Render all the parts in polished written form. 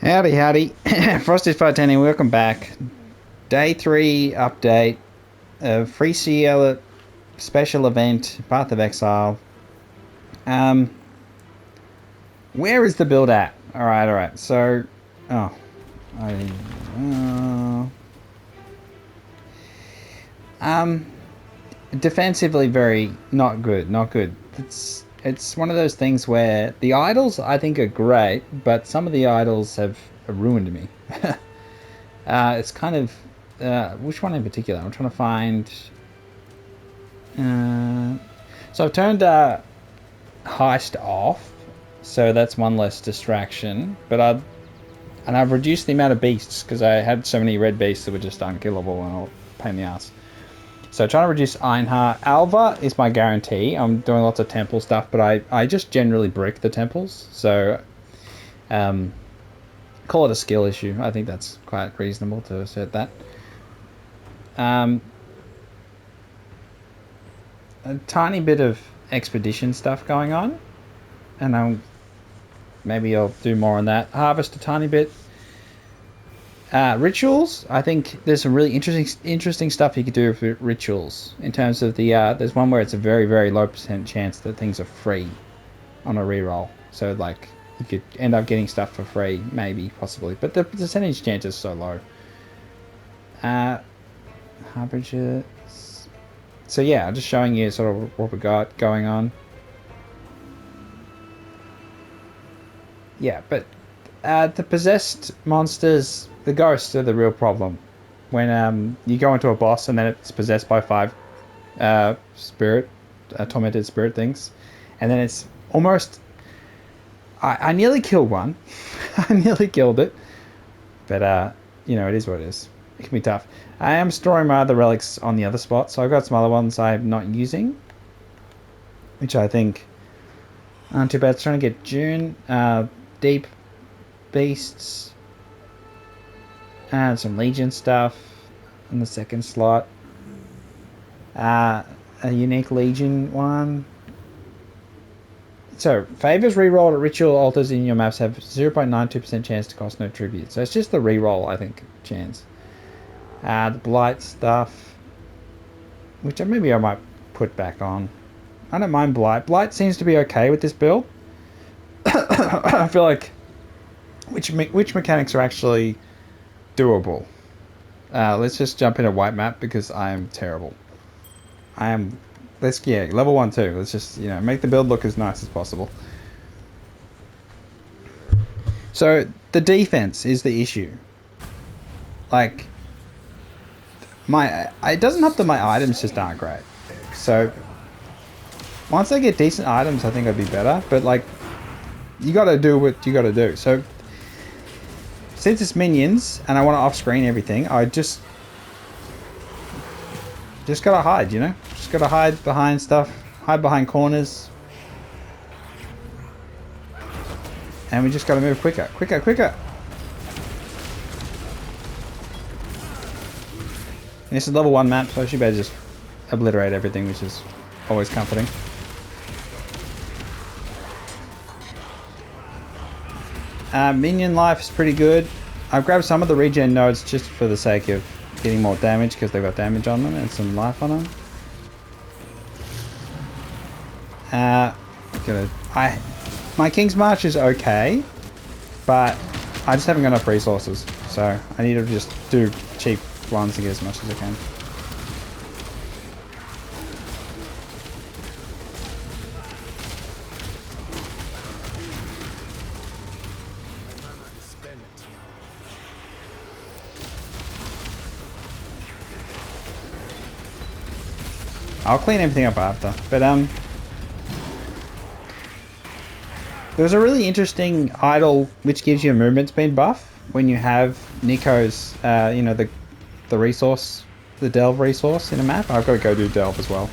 Howdy, howdy. Frosty's bartending, welcome back. Day 3 update of Phrecia special event, Path of Exile. Um, where is the build at? Alright, so... Oh. Um, defensively very not good. It's one of those things where the idols I think are great, but some of the idols have ruined me. It's kind of which one in particular? I'm trying to find. So I've turned heist off, so that's one less distraction. But I've reduced the amount of beasts because I had so many red beasts that were just unkillable and all pain in the ass. So trying to reduce Einhar. Alva is my guarantee. I'm doing lots of temple stuff, but I just generally brick the temples. So call it a skill issue. I think that's quite reasonable to assert that. A tiny bit of expedition stuff going on, and maybe I'll do more on that. Harvest a tiny bit. Rituals, I think there's some really interesting stuff you could do with rituals in terms of the there's one where it's a very, very low percent chance that things are free on a reroll, so like you could end up getting stuff for free, maybe, possibly, but the percentage chance is so low. Harbingers. So yeah, I'm just showing you sort of what we got going on. Yeah, but the possessed monsters, the ghosts are the real problem. When you go into a boss and then it's possessed by 5 tormented spirit things, and then it's almost... I nearly killed one. I nearly killed it. But, you know, it is what it is. It can be tough. I am storing my other relics on the other spot, so I've got some other ones I'm not using, which I think aren't too bad. It's trying to get June, deep beasts, and some Legion stuff in the second slot. A unique Legion one. So, favors rerolled at ritual altars in your maps have 0.92% chance to cost no tribute. So it's just the reroll, I think, chance. The blight stuff, which maybe I might put back on. I don't mind blight. Blight seems to be okay with this build. I feel like which mechanics are actually doable. Let's just jump into white map because I am terrible. Level 1 too. Let's just, make the build look as nice as possible. So the defense is the issue. Like, it doesn't help that my items just aren't great. So once I get decent items, I think I'd be better. But like, you got to do what you got to do. So since it's minions and I want to off-screen everything, I just gotta hide. Just gotta hide behind stuff, hide behind corners, and we just gotta move quicker. And this is level 1 map, so I should better just obliterate everything, which is always comforting. Minion life is pretty good. I've grabbed some of the regen nodes just for the sake of getting more damage because they've got damage on them and some life on them. My King's March is okay, but I just haven't got enough resources, so I need to just do cheap ones and get as much as I can. I'll clean everything up after, but there's a really interesting idol which gives you a movement speed buff when you have Nico's, the resource, the delve resource in a map. I've got to go do delve as well,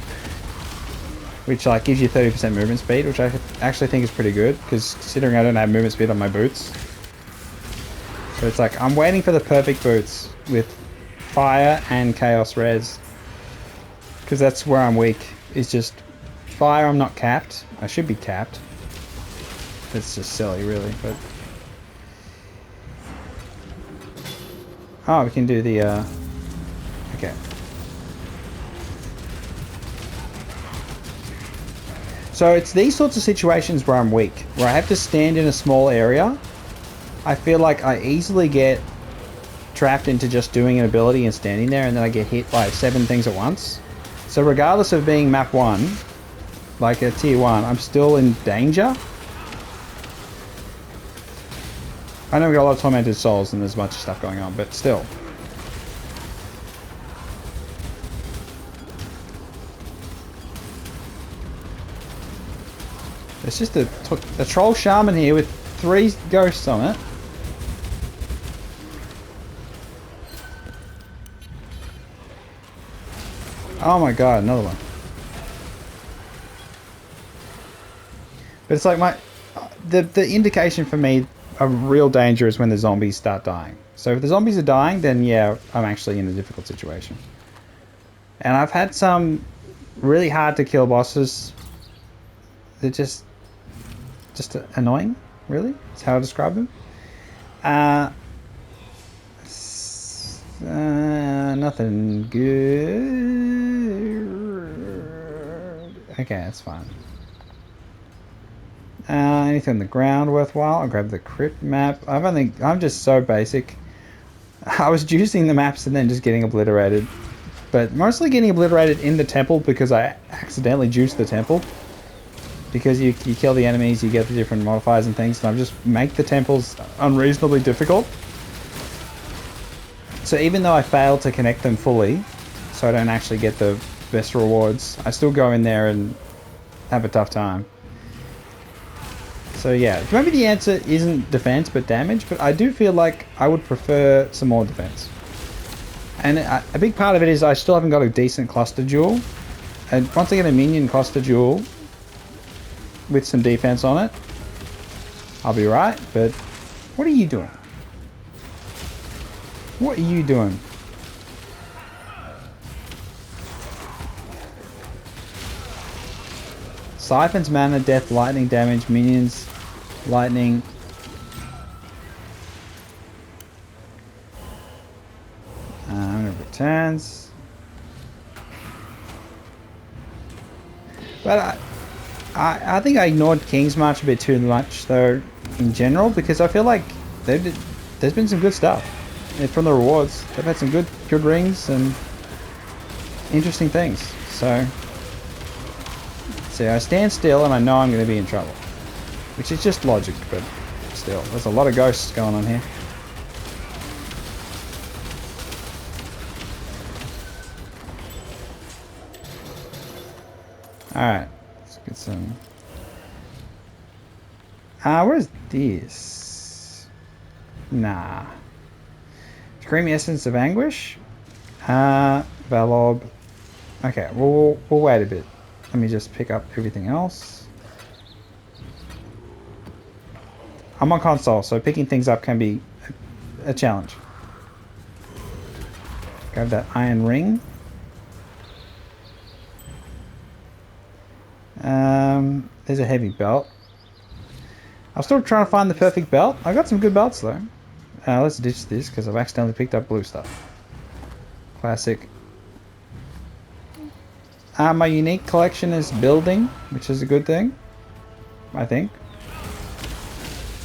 which like gives you 30% movement speed, which I actually think is pretty good because considering I don't have movement speed on my boots. So it's like I'm waiting for the perfect boots with fire and chaos res. Because that's where I'm weak, is just fire. I'm not capped. I should be capped. That's just silly, really, but Oh, we can do the, okay. So it's these sorts of situations where I'm weak, where I have to stand in a small area. I feel like I easily get trapped into just doing an ability and standing there, and then I get hit by 7 things at once. So regardless of being map 1, like a tier 1, I'm still in danger. I know we got a lot of tormented souls and there's a bunch of stuff going on, but still. It's just a troll shaman here with 3 ghosts on it. Oh my god, another one. But it's like the indication for me of real danger is when the zombies start dying. So if the zombies are dying, then yeah, I'm actually in a difficult situation. And I've had some really hard to kill bosses. They're just annoying, really. That's how I describe them. Nothing good. Okay, that's fine. Anything on the ground worthwhile? I'll grab the crypt map. I'm just so basic. I was juicing the maps and then just getting obliterated. But mostly getting obliterated in the temple because I accidentally juiced the temple. Because you kill the enemies, you get the different modifiers and things, and I just make the temples unreasonably difficult. So even though I fail to connect them fully, so I don't actually get the best rewards, I still go in there and have a tough time. So yeah, maybe the answer isn't defense but damage, but I do feel like I would prefer some more defense. And a big part of it is I still haven't got a decent cluster jewel. And once I get a minion cluster jewel with some defense on it, I'll be right. But what are you doing? What are you doing? Siphons mana, death, lightning damage, minions, lightning. Returns. But I think I ignored King's March a bit too much though in general, because I feel like there's been some good stuff from the rewards. They've had some good rings and interesting things. So I stand still and I know I'm going to be in trouble, which is just logic, but still, there's a lot of ghosts going on here. Alright, let's get some... what is this? Nah. Creamy Essence of Anguish? Valob. Okay, we'll wait a bit. Let me just pick up everything else. I'm on console, so picking things up can be a challenge. Grab that iron ring. There's a heavy belt. I'm still trying to find the perfect belt. I got some good belts though. Let's ditch this because I've accidentally picked up blue stuff. Classic. My unique collection is building, which is a good thing, I think.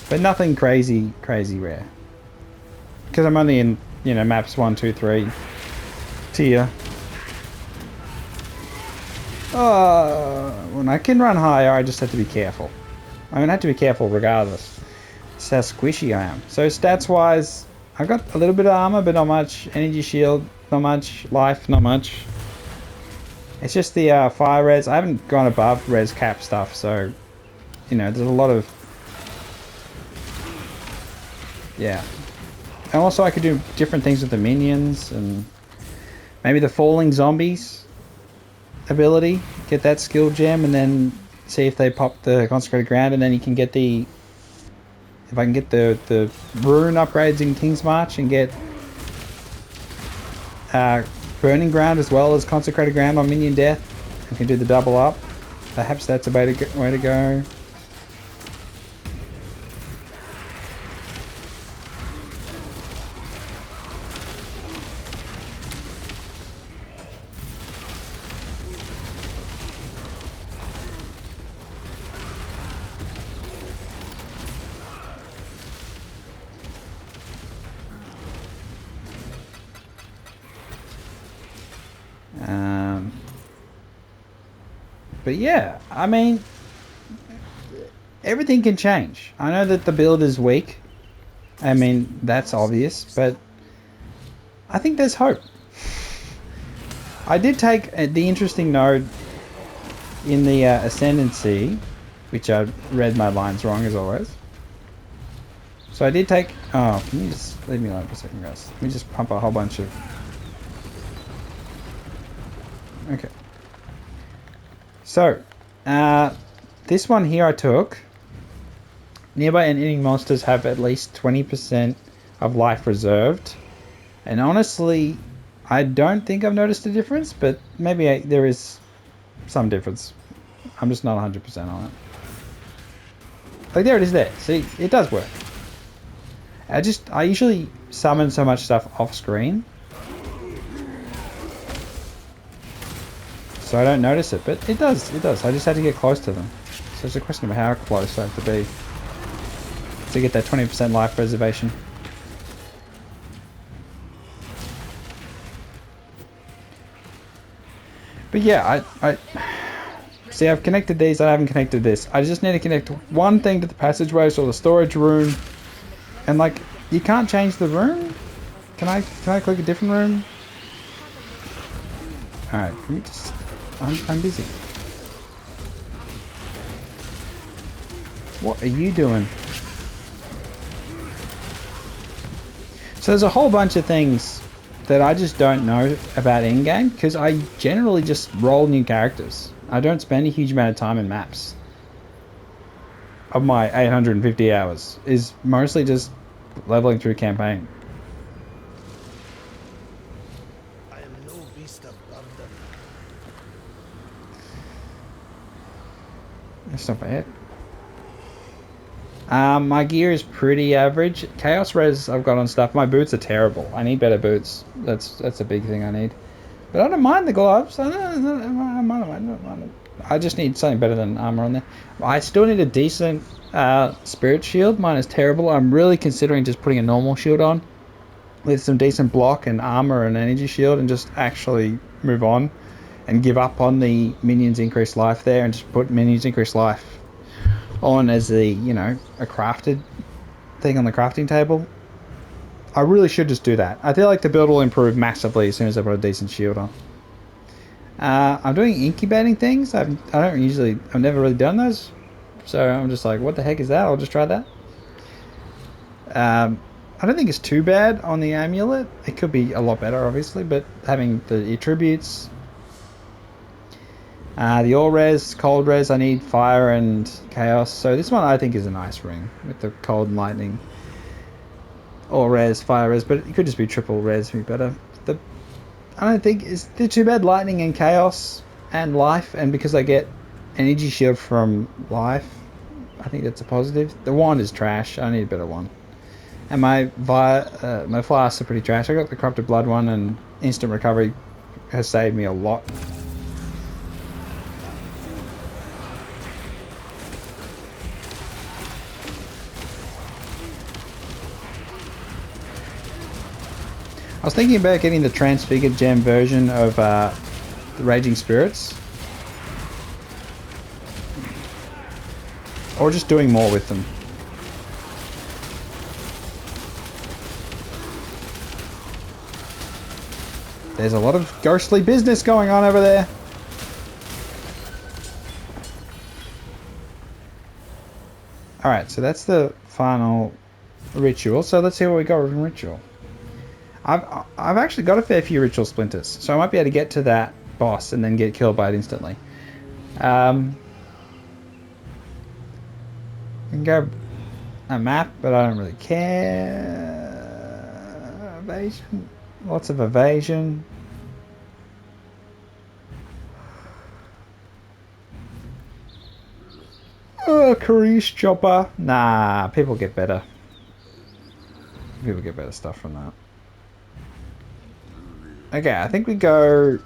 But nothing crazy rare. Because I'm only in, maps 1, 2, 3 tier. When I can run higher, I just have to be careful. I have to be careful regardless. That's how squishy I am. So stats wise, I've got a little bit of armor, but not much. Energy shield, not much. Life, not much. It's just the fire res. I haven't gone above res cap stuff, so there's a lot of And also I could do different things with the minions and maybe the falling zombies ability. Get that skill gem and then see if they pop the consecrated ground, and then you can get if I can get the rune upgrades in King's March and get burning ground as well as consecrated ground on minion death, I can do the double up. Perhaps that's a way to go. But yeah, I mean, everything can change. I know that the build is weak. I mean, that's obvious, but I think there's hope. I did take the interesting node in the Ascendancy, which I read my lines wrong as always. So I did take... Oh, can you just leave me alone for a second, guys? Let me just pump a whole bunch of... Okay. So, this one here I took. Nearby and eating monsters have at least 20% of life reserved. And honestly, I don't think I've noticed a difference, but maybe there is some difference. I'm just not 100% on it. Like, there it is there. See, it does work. I usually summon so much stuff off screen, so I don't notice it, but it does. I just had to get close to them. So it's a question of how close I have to be to get that 20% life preservation. But yeah, I see, I've connected these, I haven't connected this. I just need to connect one thing to the passageways or the storage room. And like, you can't change the room? Can I click a different room? Alright, let me just... I'm busy. What are you doing? So there's a whole bunch of things that I just don't know about in-game, because I generally just roll new characters. I don't spend a huge amount of time in maps. Of my 850 hours is mostly just leveling through campaign. I am no beast of burden. That's not bad. My gear is pretty average. Chaos res I've got on stuff. My boots are terrible. I need better boots. That's a big thing I need. But I don't mind the gloves. I just need something better than armor on there. I still need a decent spirit shield. Mine is terrible. I'm really considering just putting a normal shield on with some decent block and armor and energy shield, and just actually move on and give up on the minions increase life there, and just put minions increase life on as the, you know, a crafted thing on the crafting table. I really should just do that. I feel like the build will improve massively as soon as I put a decent shield on. I'm doing incubating things. I've never really done those, so I'm just like, what the heck is that? I'll just try that. I don't think it's too bad on the amulet. It could be a lot better, obviously, but having the attributes, the all res, cold res, I need fire and chaos. So this one I think is a nice ring with the cold and lightning. All res, fire res, but it could just be triple res, be better. I don't think it's too bad. Lightning and chaos and life, and because I get energy shield from life, I think that's a positive. The wand is trash. I need a better one. And my flasks are pretty trash. I got the corrupted blood one, and instant recovery has saved me a lot. I was thinking about getting the transfigured gem version of the Raging Spirits, or just doing more with them. There's a lot of ghostly business going on over there. Alright, so that's the final ritual. So let's see what we got from ritual. I've actually got a fair few ritual splinters, so I might be able to get to that boss and then get killed by it instantly. I can go a map, but I don't really care. Evasion, lots of evasion. Oh, Carice chopper. Nah, people get better. People get better stuff from that. Okay, I think we go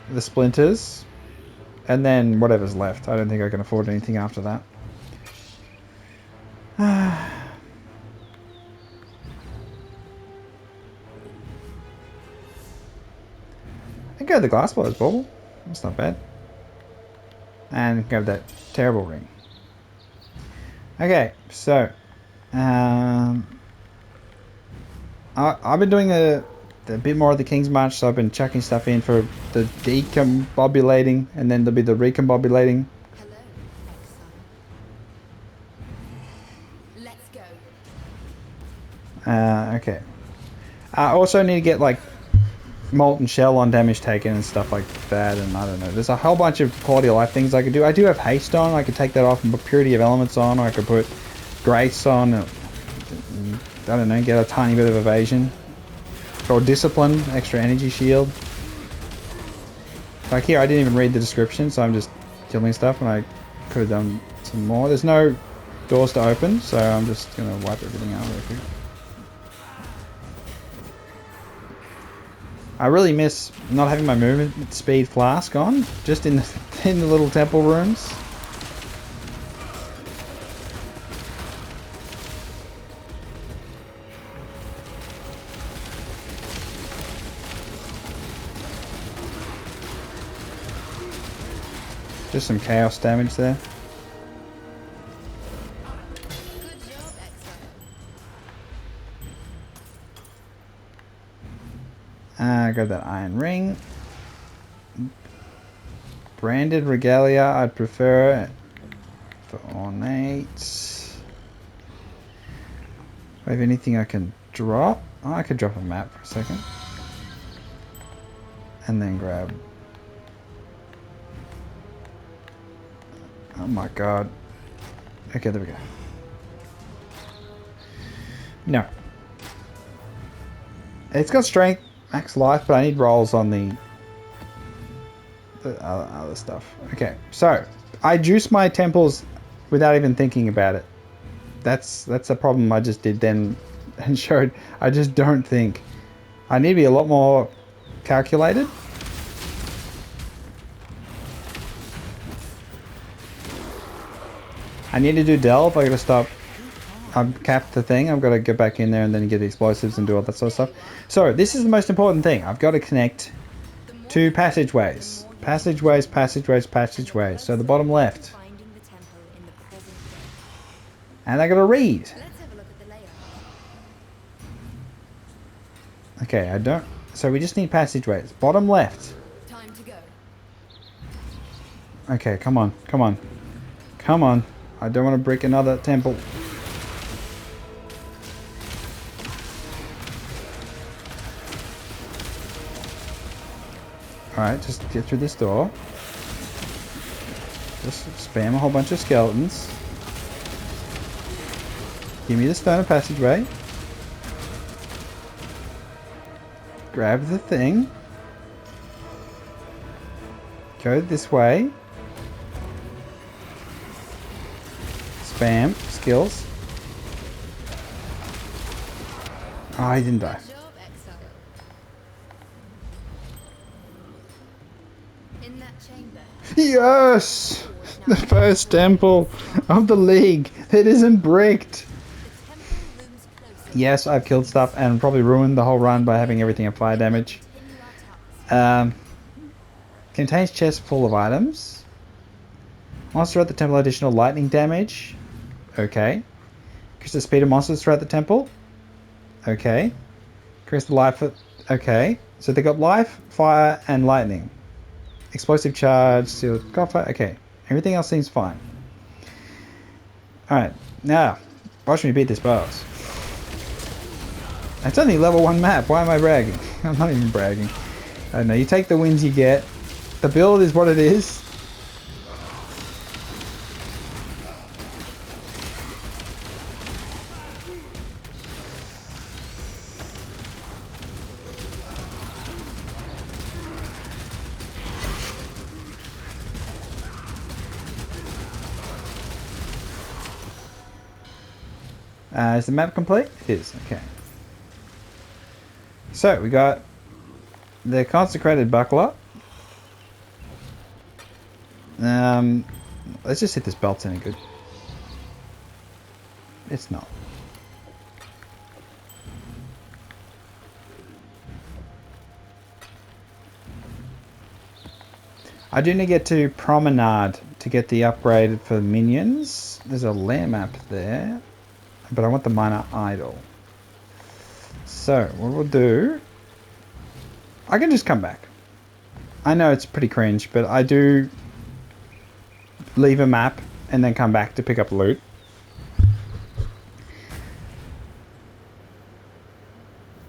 the splinters and then whatever's left. I don't think I can afford anything after that. I go the glass blowers bauble. That's not bad. And grab that terrible ring. Okay, so I've been doing a bit more of the King's March, so I've been chucking stuff in for the decombobulating, and then there'll be the recombobulating. Hello, Exile. Let's go. Okay. I also need to get like molten shell on damage taken and stuff like that, and I don't know. There's a whole bunch of quality of life things I could do. I do have haste on. I could take that off and put purity of elements on. Or I could put grace on. I don't know. Get a tiny bit of evasion. Or discipline, extra energy shield. Like here, I didn't even read the description, so I'm just killing stuff, and I could have done some more. There's no doors to open, so I'm just gonna wipe everything out real quick. I really miss not having my movement speed flask on, just in the little temple rooms. Just some chaos damage there. Good job, Exile. I got that iron ring. Branded regalia, I'd prefer for ornate. Do I have anything I can drop? Oh, I could drop a map for a second. And then grab... Oh my god. Okay, there we go. No. It's got strength, max life, but I need rolls on the other stuff. Okay, so I juice my temples without even thinking about it. That's a problem I just did then and showed. I just don't think. I need to be a lot more calculated. I need to do delve. I gotta stop. I've capped the thing. I've got to get back in there and then get the explosives and do all that sort of stuff. So this is the most important thing. I've got to connect two passageways. Passageways, passageways, passageways. So the bottom left. Finding the temple in the present day. And I got to read. Let's have a look at the layout. Okay, I don't... So we just need passageways. Bottom left. Time to go. Okay, come on, come on. Come on. I don't want to break another temple. Alright, just get through this door. Just spam a whole bunch of skeletons. Give me the stone of passageway. Grab the thing. Go this way. Spam skills. Oh, I didn't die. Good job, Exile. In that chamber. Yes! The first temple of the league that isn't bricked. The temple looms closer. Yes, I've killed stuff and probably ruined the whole run by having everything at fire damage. Continue our task. Contains chest full of items. Monster at the temple additional lightning damage. Okay. Increase the speed of monsters throughout the temple. Okay. Increase the life. Okay. So they got life, fire, and lightning. Explosive charge, sealed coffer. Okay. Everything else seems fine. Alright. Now, watch me beat this boss. It's only level 1 map. Why am I bragging? I'm not even bragging. I don't know. You take the wins you get. The build is what it is. Is the map complete? It is. Okay. So we got the consecrated buckler. Let's just hit this belt's any good. It's not. I do need to get to Promenade to get the upgrade for minions. There's a lair map there, but I want the minor idol. So what we'll do, I can just come back. I know it's pretty cringe, but I do leave a map and then come back to pick up loot.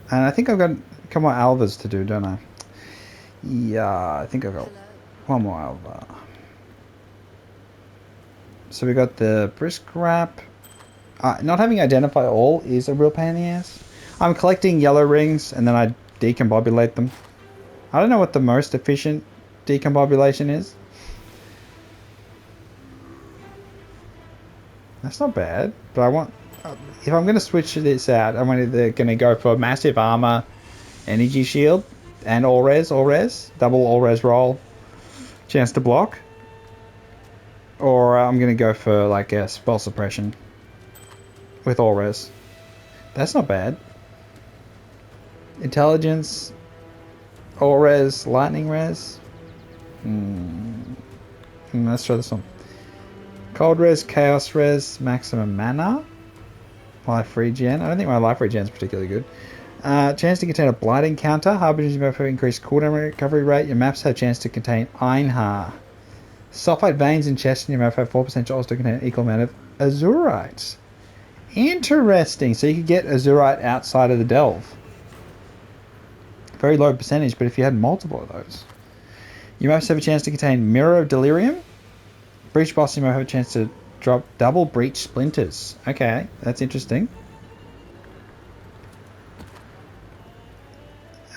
And I think I've got a couple more alvas to do, don't I? Yeah, I think I've got one more alva. So we got the brisk wrap. Not having identify all is a real pain in the ass. I'm collecting yellow rings and then I decombobulate them. I don't know what the most efficient decombobulation is. That's not bad, but I want... if I'm going to switch this out, I'm either going to go for massive armor, energy shield, and all res, double all res roll, chance to block. Or I'm going to go for like a spell suppression with all res. That's not bad. Intelligence, all res, lightning res. Let's try this one. Cold res, chaos res, maximum mana. Life regen. I don't think my life regen is particularly good. Chance to contain a blight encounter. Harbingers map have increased cooldown recovery rate. Your maps have chance to contain Einhar. Sulfite veins in chest in your map have 4% chance to contain an equal amount of azurites. Interesting. So you could get azurite outside of the delve. Very low percentage, but if you had multiple of those. Your maps have a chance to contain Mirror of Delirium. Breach boss, you might have a chance to drop double breach splinters. Okay, that's interesting.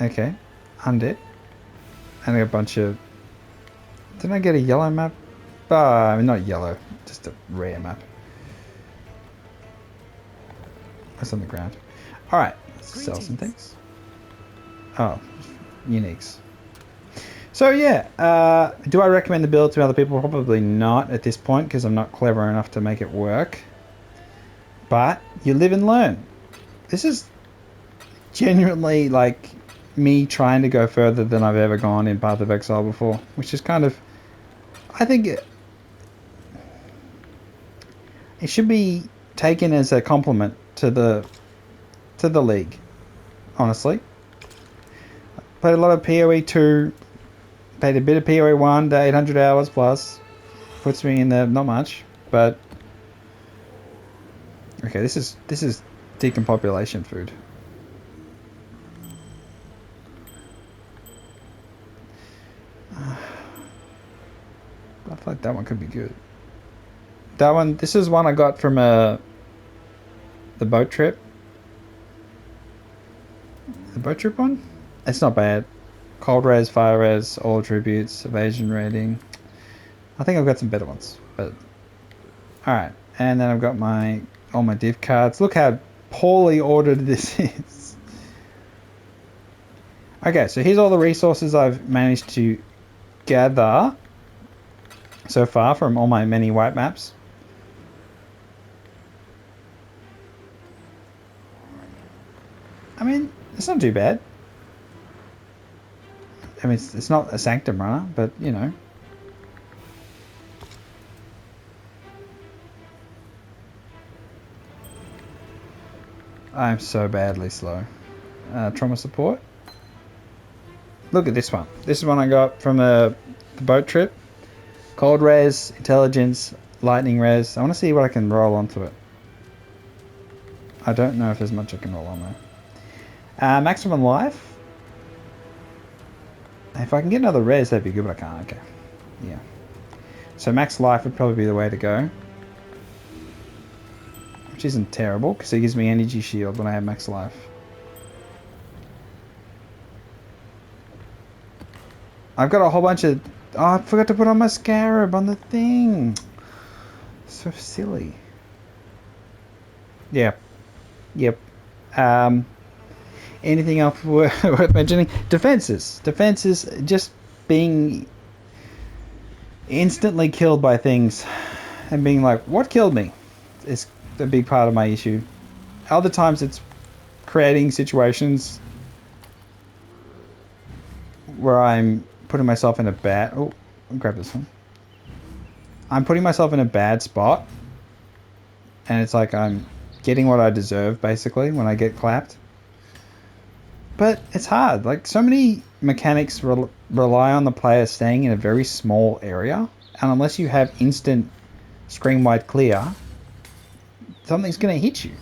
Okay, undead. And a bunch of... didn't I get a yellow map? I mean, not yellow, just a rare map. That's on the ground. Alright, let's sell some things. Oh, uniques. So yeah, do I recommend the build to other people? Probably not at this point because I'm not clever enough to make it work. But you live and learn. This is genuinely like me trying to go further than I've ever gone in Path of Exile before, which is kind of, I think it should be taken as a compliment to the league. Honestly, played a lot of PoE 2. Paid a bit of PoE 1 to 800 hours plus. Puts me in there, not much, but... okay, this is decompopulation food. I feel like that one could be good. That one, this is one I got from the boat trip. The boat trip one? It's not bad. Cold res, fire res, all attributes, evasion rating. I think I've got some better ones, but alright. And then I've got all my div cards. Look how poorly ordered this is. Okay, so here's all the resources I've managed to gather so far from all my many white maps. I mean, it's not too bad. I mean, it's not a Sanctum runner, but, you know. I'm so badly slow. Trauma support. Look at this one. This is one I got from the boat trip. Cold res, intelligence, lightning res. I want to see what I can roll onto it. I don't know if there's much I can roll on there. Maximum life. If I can get another res, that'd be good, but I can't. Okay. Yeah. So max life would probably be the way to go. Which isn't terrible, because it gives me energy shield when I have max life. I've got a whole bunch of... oh, I forgot to put on my scarab on the thing. So silly. Yeah. Yep. Anything else worth mentioning? Defenses. Defenses, just being instantly killed by things and being like, what killed me? Is a big part of my issue. Other times it's creating situations where I'm putting myself in a bad... oh, I'll grab this one. I'm putting myself in a bad spot. And it's like I'm getting what I deserve, basically, when I get clapped. But it's hard. Like, so many mechanics rely on the player staying in a very small area. And unless you have instant screen-wide clear, something's going to hit you.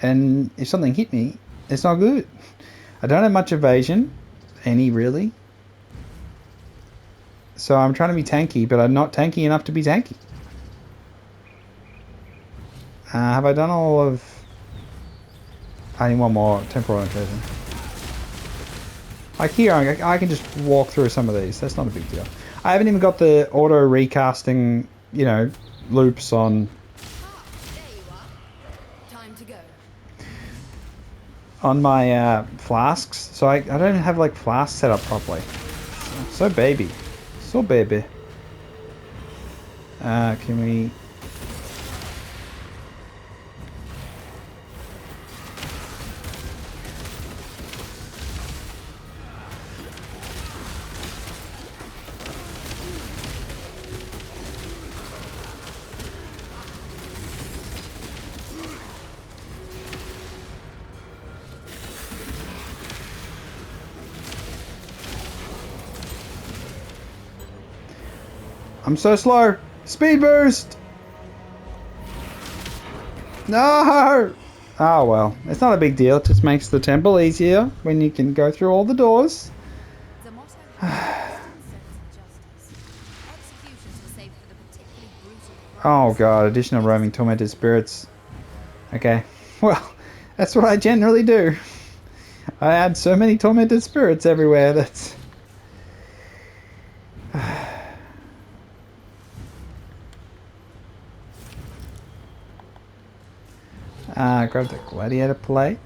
And if something hit me, it's not good. I don't have much evasion. Any, really. So I'm trying to be tanky, but I'm not tanky enough to be tanky. Have I done all of... I need one more temporal intrusion. Like here, I can just walk through some of these. That's not a big deal. I haven't even got the auto recasting, you know, loops on... There you are. Time to go. on my flasks. So I don't have like flasks set up properly. So baby. So baby. Can we... I'm so slow. Speed boost. No. Oh well, it's not a big deal. It just makes the temple easier when you can go through all the doors. The motto is sense and justice. Executions were saved for the particularly brutal Oh god, additional roaming tormented spirits. Okay, well, that's what I generally do. I add so many tormented spirits everywhere that's... Grab the gladiator plate.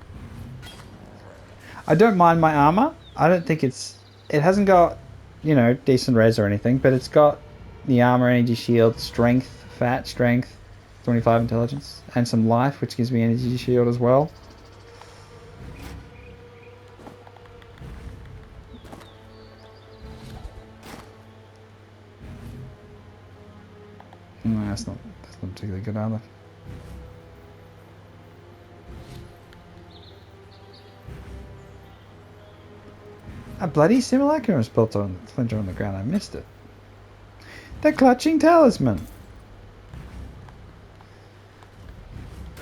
I don't mind my armor. I don't think it's... It hasn't got, you know, decent res or anything, but it's got the armor, energy shield, strength, fat, strength, 25 intelligence, and some life, which gives me energy shield as well. No, that's not particularly good either. A bloody simulacrum was built on Flinter on the ground. I missed it. The clutching talisman.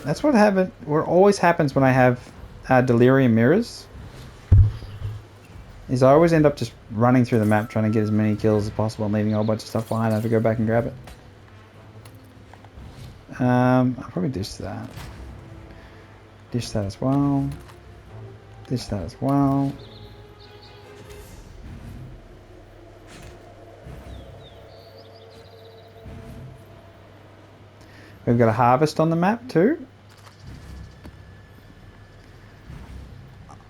That's what always happens when I have delirium mirrors. Is I always end up just running through the map trying to get as many kills as possible and leaving a whole bunch of stuff behind. I have to go back and grab it. I'll probably dish that. Dish that as well. Dish that as well. We've got a harvest on the map too.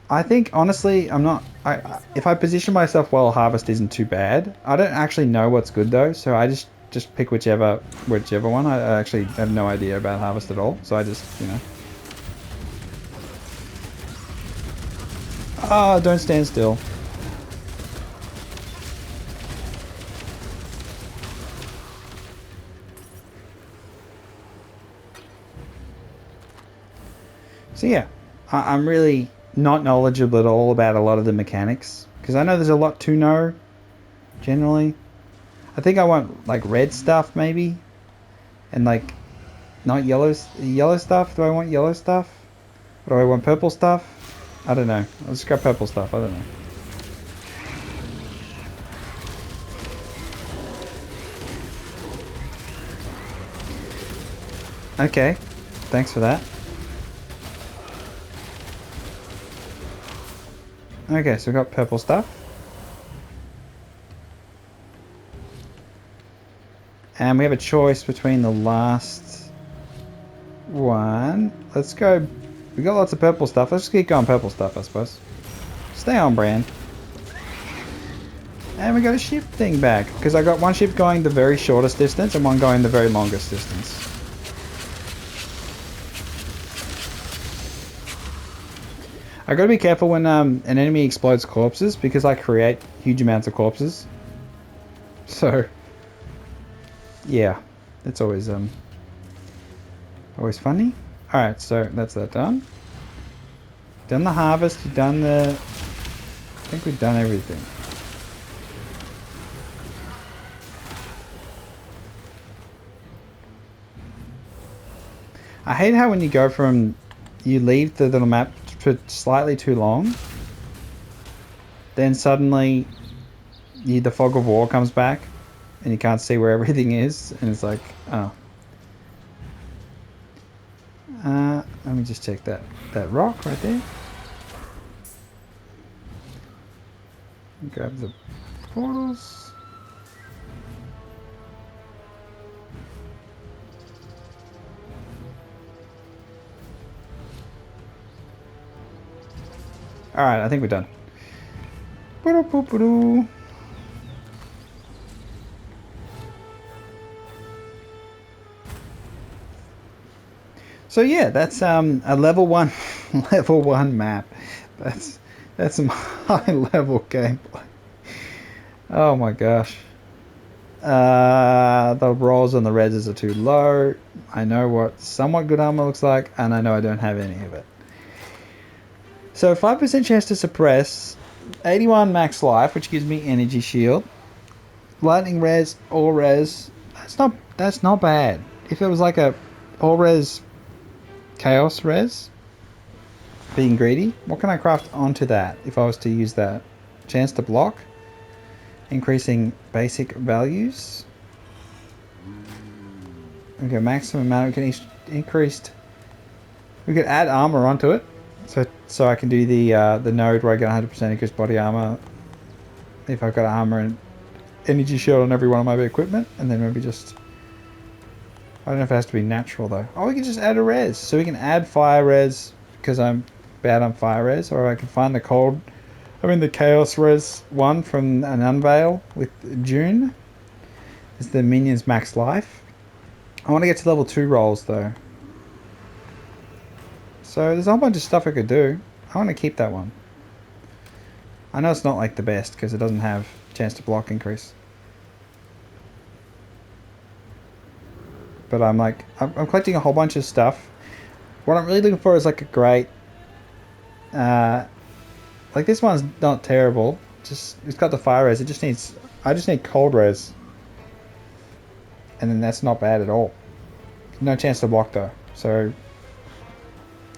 I think honestly, if I position myself well, harvest isn't too bad. I don't actually know what's good though, so I just pick whichever one. I actually have no idea about harvest at all, so I just, you know. Ah, don't stand still. So yeah, I'm really not knowledgeable at all about a lot of the mechanics, because I know there's a lot to know, generally. I think I want like red stuff maybe, and like not yellow stuff. Do I want yellow stuff? Or do I want purple stuff? I don't know. Let's go purple stuff. I don't know. Okay, thanks for that. Okay, so we've got purple stuff. And we have a choice between the last one. Let's go. We got lots of purple stuff. Let's just keep going purple stuff, I suppose. Stay on brand. And we got a ship thing back, because I got one ship going the very shortest distance and one going the very longest distance. I gotta be careful when an enemy explodes corpses, because I create huge amounts of corpses. So, yeah. It's always always funny. Alright, so that's that done. Done the harvest, you've done the... I think we've done everything. I hate how when you go from... You leave the little map for slightly too long. Then suddenly the fog of war comes back. And you can't see where everything is. And it's like, oh. Let me just check that rock right there. Grab the portals. Alright, I think we're done. So yeah, that's a level 1 level 1 map. That's some high level gameplay. Oh my gosh. The rolls on the reses are too low. I know what somewhat good armor looks like, and I know I don't have any of it. So 5% chance to suppress, 81 max life, which gives me energy shield. Lightning res, all res. That's not bad. If it was like a all res chaos res, being greedy, what can I craft onto that if I was to use that? Chance to block, increasing basic values. Okay, maximum amount. We can increased. We could add armor onto it, so I can do the node where I get 100% increased body armor if I've got armor and energy shield on every one of my equipment, and then maybe just. I don't know if it has to be natural though. Oh, we can just add a res. So we can add fire res because I'm bad on fire res, or I can find the chaos res one from an unveil with June. It's the minions max life. I want to get to level 2 rolls though. So there's a whole bunch of stuff I could do. I want to keep that one. I know it's not like the best because it doesn't have chance to block increase. But I'm collecting a whole bunch of stuff. What I'm really looking for is like a great, like this one's not terrible. Just it's got the fire res. I just need cold res, and then that's not bad at all. No chance to block though. So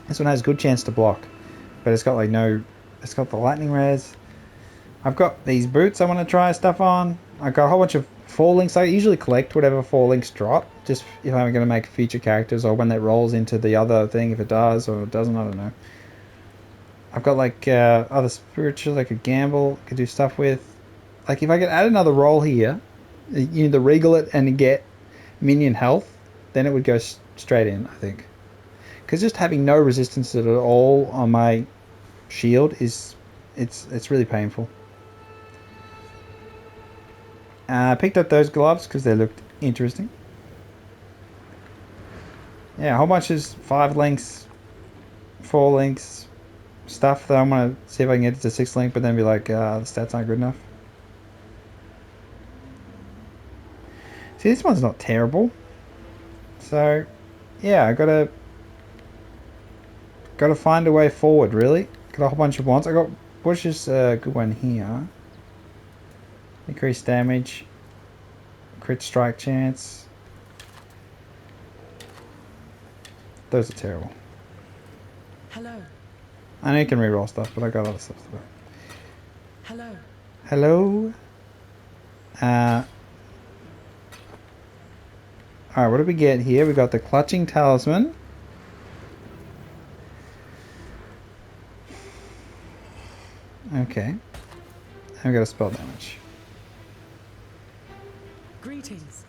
this one has good chance to block, but it's got like no. It's got the lightning res. I've got these boots I want to try stuff on. I've got a whole bunch of 4 links. I usually collect whatever 4 links drop, just if I'm going to make future characters, or when that rolls into the other thing, if it does or it doesn't, I don't know. I've got like other spirituals I could gamble, could do stuff with. Like if I could add another roll here, the regal it and get minion health, then it would go straight in, I think. Because just having no resistance at all on my shield it's really painful. I picked up those gloves because they looked interesting. Yeah, a whole bunch of 5 links, 4 links stuff that I want to see if I can get it to 6 link, but then be like, the stats aren't good enough. See, this one's not terrible. So, yeah, I gotta find a way forward, really. Got a whole bunch of ones. I got, what's this good one here? Increased damage, crit strike chance. Those are terrible. Hello. I know you can reroll stuff, but I got other stuff to do. Hello. Hello. Alright, what do we get here? We got the Clutching Talisman. Okay. And we got a spell damage. Greetings.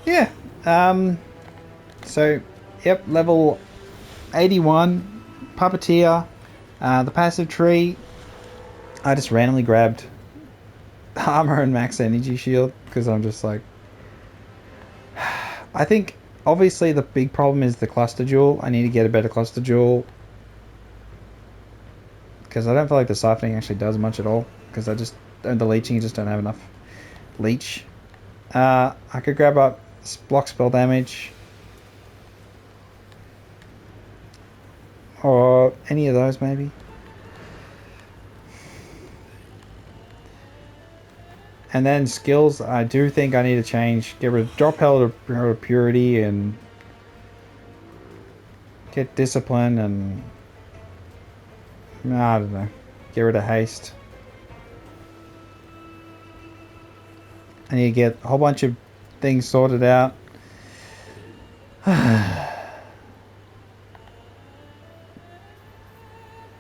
Yeah. So, yep, level 81 Puppeteer, the passive tree. I just randomly grabbed armor and max energy shield because I'm just like, I think obviously the big problem is the cluster jewel. I need to get a better cluster jewel because I don't feel like the siphoning actually does much at all because the leeching, you just don't have enough leech. I could grab up block spell damage or any of those maybe. And then skills, I do think I need to change. Get rid of drop hell to purity and get discipline and I don't know. Get rid of haste. I need to get a whole bunch of things sorted out.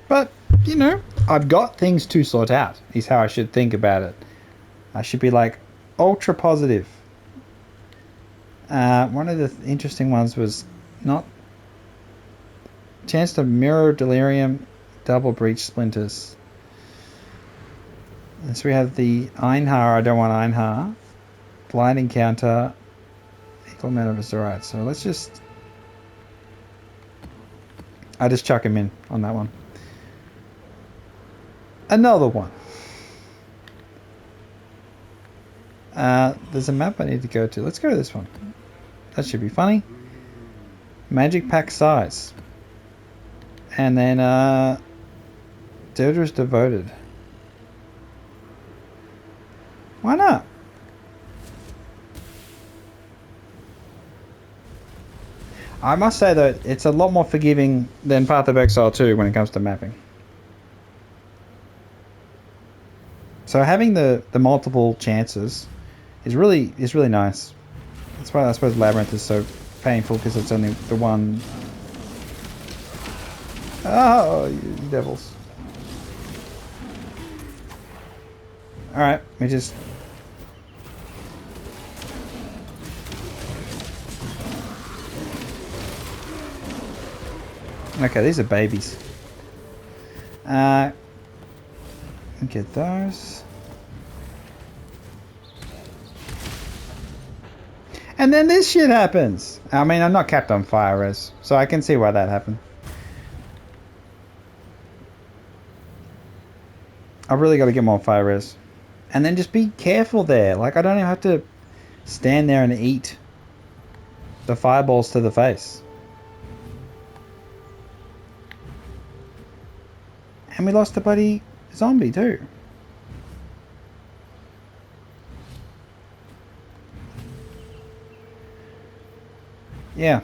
But, you know, I've got things to sort out, is how I should think about it. I should be like ultra positive. One of the interesting ones was not chance to mirror delirium, double breach splinters. And so we have the Einhar. I don't want Einhar. Blind encounter. Equal amount of us. Alright, so let's just. I just chuck him in on that one. Another one. There's a map I need to go to. Let's go to this one. That should be funny. Magic pack size. And then Deirdre's devoted. Why not? I must say though, it's a lot more forgiving than Path of Exile 2 when it comes to mapping. So having the multiple chances is really nice. That's why I suppose Labyrinth is so painful because it's only the one. Oh, you devils! All right, we just. Okay, these are babies. Get those. And then this shit happens. I mean, I'm not capped on fire res, so I can see why that happened. I've really got to get more fire res. And then just be careful there. Like, I don't even have to stand there and eat the fireballs to the face. And we lost a bloody zombie too. Yeah.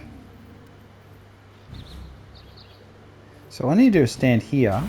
So all I need to do is stand here.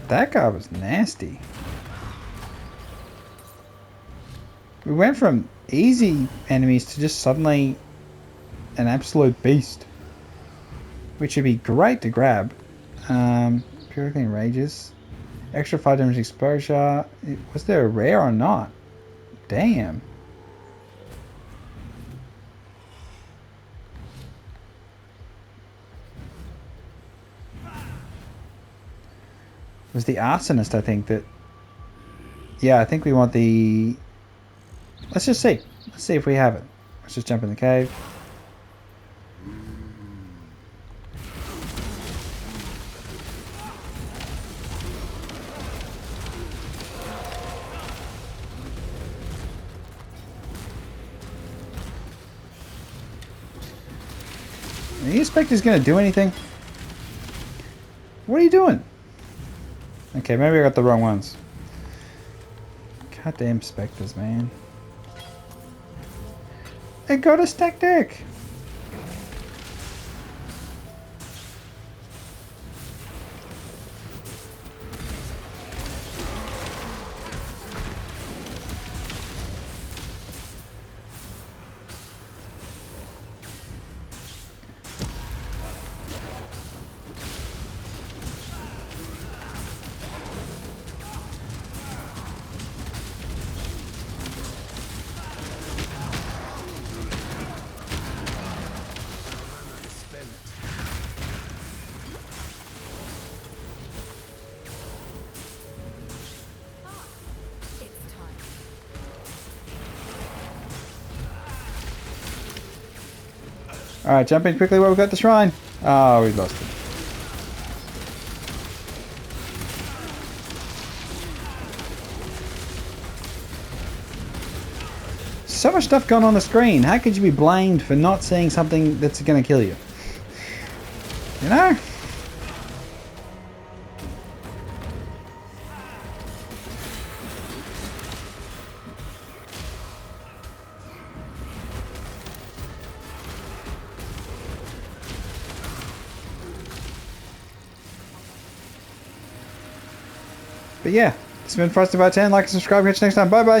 That guy was nasty. We went from easy enemies to just suddenly an absolute beast. Which would be great to grab. Purely Rages. Extra 5 damage exposure. Was there a rare or not? Damn. It was the arsonist, I think, that... Yeah, I think we want the... Let's just see. Let's see if we have it. Let's just jump in the cave. Do you expect he's going to do anything? What are you doing? Okay, maybe I got the wrong ones. Goddamn specters, man. It got a stack deck. Alright, jump in quickly while we've got the shrine. Oh, we lost it. So much stuff going on the screen. How could you be blamed for not seeing something that's going to kill you? You know? But yeah, this has been Frosted by 10. Like and subscribe. Catch you next time. Bye bye.